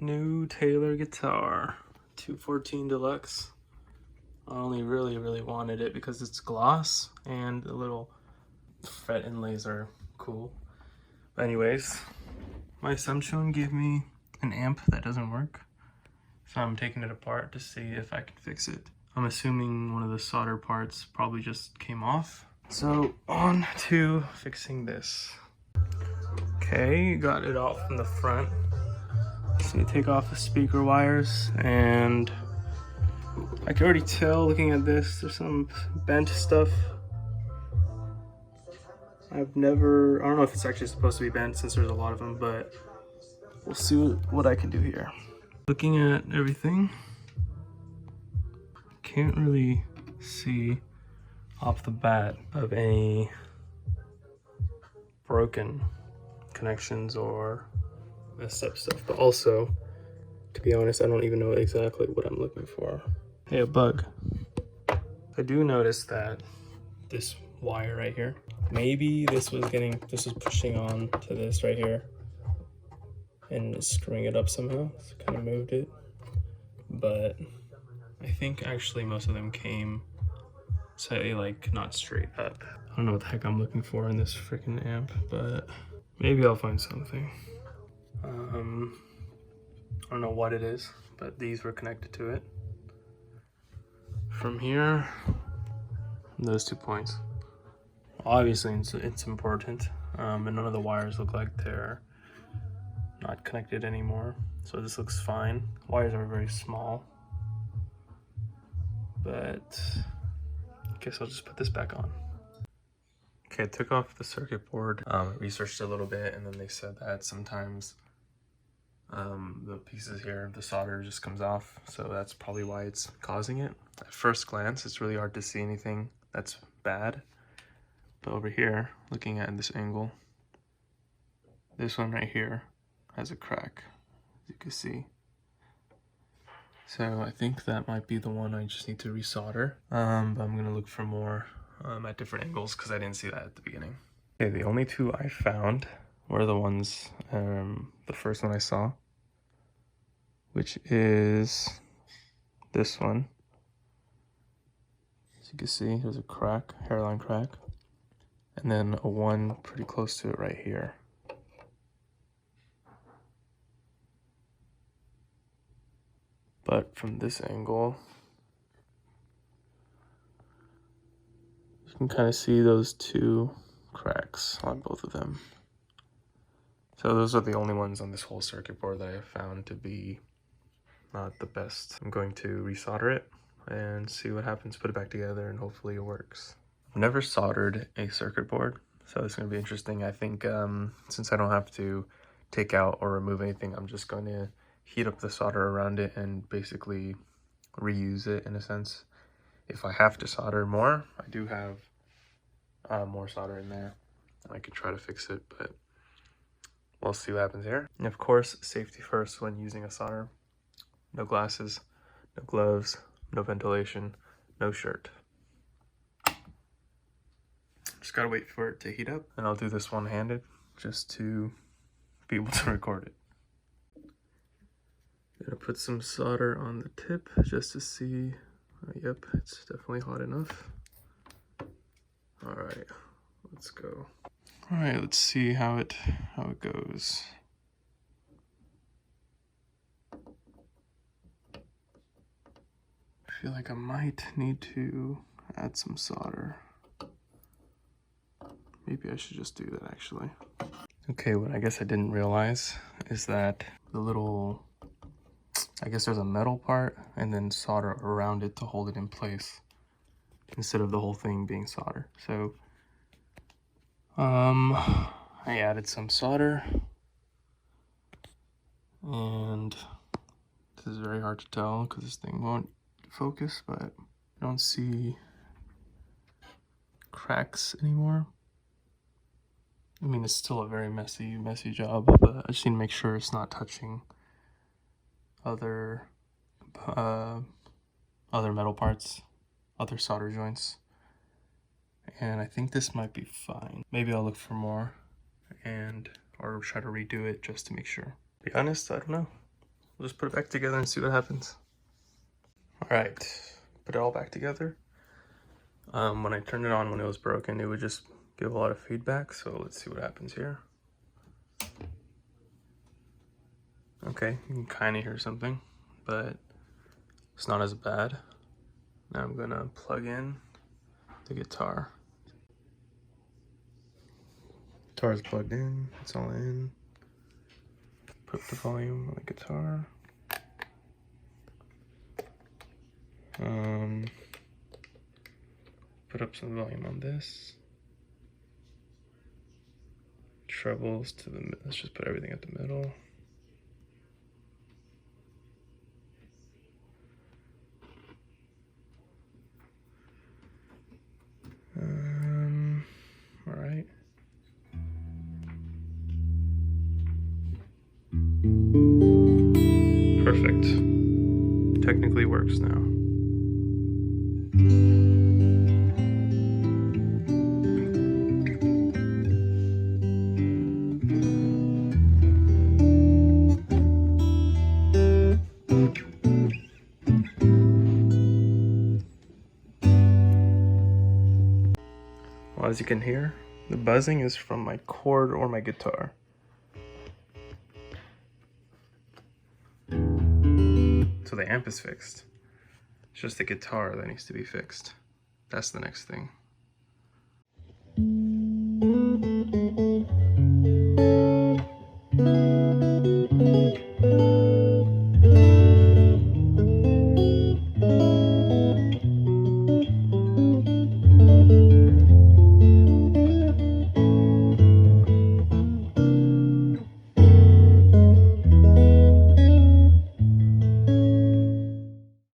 New Taylor guitar, 214 Deluxe. I only really wanted it because it's gloss and the little fret inlays are cool. But anyways, my assumption gave me an amp that doesn't work, so I'm taking it apart to see if I can fix it. I'm assuming one of the solder parts probably just came off. So on to fixing this. Okay, got it off from the front. So you take off the speaker wires, and I can already tell looking at this, there's some bent stuff. I don't know if it's actually supposed to be bent since there's a lot of them, but we'll see what I can do here. Looking at everything, can't really see off the bat of any broken connections or messed up stuff, but also, to be honest, I don't even know exactly what I'm looking for. Hey, a bug. I do notice that this wire right here, maybe this was pushing on to this right here and screwing it up somehow, so kind of moved it. But I think actually most of them came slightly, like, not straight up. I don't know what the heck I'm looking for in this freaking amp, but maybe I'll find something. I don't know what it is, but these were connected to it. From here, those 2 points. Obviously, it's important, and none of the wires look like they're not connected anymore. So this looks fine. Wires are very small, but I guess I'll just put this back on. Okay, I took off the circuit board, researched a little bit, and then they said that sometimes the pieces here, the solder just comes off, so that's probably why it's causing it. At first glance, it's really hard to see anything that's bad, but over here, looking at this angle, this one right here has a crack, as you can see. So I think that might be the one I just need to resolder, but I'm gonna look for more at different angles because I didn't see that at the beginning. Okay, the only two I found were the ones, the first one I saw, which is this one. As you can see, there's a crack, hairline crack, and then a one pretty close to it right here. But from this angle, you can kind of see those two cracks on both of them. So those are the only ones on this whole circuit board that I have found to be not the best. I'm going to resolder it and see what happens, put it back together, and hopefully it works. I've never soldered a circuit board, so it's going to be interesting. I think since I don't have to take out or remove anything, I'm just going to heat up the solder around it and basically reuse it in a sense. If I have to solder more, I do have more solder in there. I could try to fix it, but we'll see what happens here. And of course, safety first when using a solder. No glasses, no gloves, no ventilation, no shirt. Just gotta wait for it to heat up, and I'll do this one-handed just to be able to record it. Gonna put some solder on the tip just to see. Yep, it's definitely hot enough. All right, let's go. All right, let's see how it goes. I feel like I might need to add some solder. Maybe I should just do that actually. Okay, what I guess I didn't realize is that the little, I guess there's a metal part and then solder around it to hold it in place instead of the whole thing being solder. So I added some solder, and this is very hard to tell because this thing won't focus, but I don't see cracks anymore. I mean, it's still a very messy job, but I just need to make sure it's not touching other metal parts, other solder joints. And I think this might be fine. Maybe I'll look for more or try to redo it just to make sure. To be honest, I don't know. we'll just put it back together and see what happens. All right, put it all back together. When I turned it on when it was broken, it would just give a lot of feedback. So let's see what happens here. Okay, you can kind of hear something, but it's not as bad. Now I'm gonna plug in the guitar. Guitar is plugged in, it's all in. Put the volume on the guitar. Put up some volume on this. Trebles to the, let's just put everything at the middle. All right. Perfect. Technically works now. Well, as you can hear, the buzzing is from my cord or my guitar. So the amp is fixed. It's just the guitar that needs to be fixed. That's the next thing.